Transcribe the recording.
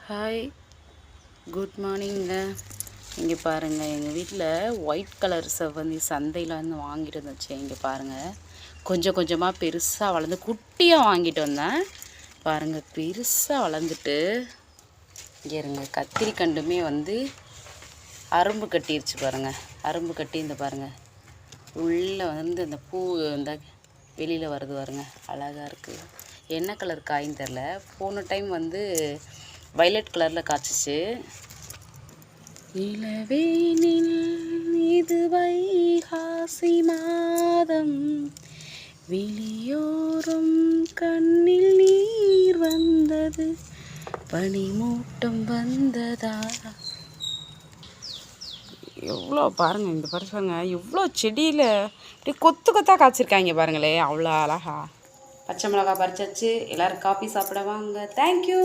Hi, good மார்னிங்க. இங்கே பாருங்கள், எங்கள் வீட்டில் ஒயிட் கலர் செவ்வந்தி சந்தையில் வந்து வாங்கிட்டு வந்துச்சு. இங்கே பாருங்கள், கொஞ்சம் கொஞ்சமாக பெருசாக வளர்ந்து குட்டியாக வாங்கிட்டு வந்தேன். பாருங்கள், பெருசாக வளர்ந்துட்டு இங்கே இருங்க. கத்திரி கண்டுமே வந்து அரும்பு கட்டிருச்சு பாருங்கள். அரும்பு கட்டி இந்த பாருங்கள், உள்ளே வந்து இந்த பூ இந்த வெளியில் வருது பாருங்க, அழகாக இருக்குது. என்ன கலர் காயின்னு தெரில. போன டைம் வந்து வயலட் கலரில் காய்ச்சிச்சு. இளவேனில் இது வைகாசி மாதம், விழியோரம் கண்ணில் நீர் வந்தது, பனிமூட்டம் வந்ததா. எவ்வளோ பாருங்கள், இந்த பாருங்க எவ்வளோ செடியில் இப்படி கொத்து கொத்தாக காய்ச்சிருக்காங்க பாருங்களே, அவ்வளோ அழகா. பச்சை மிளகா பறிச்சாச்சு. எல்லோரும் காஃபி சாப்பிட வாங்க. தேங்க்யூ.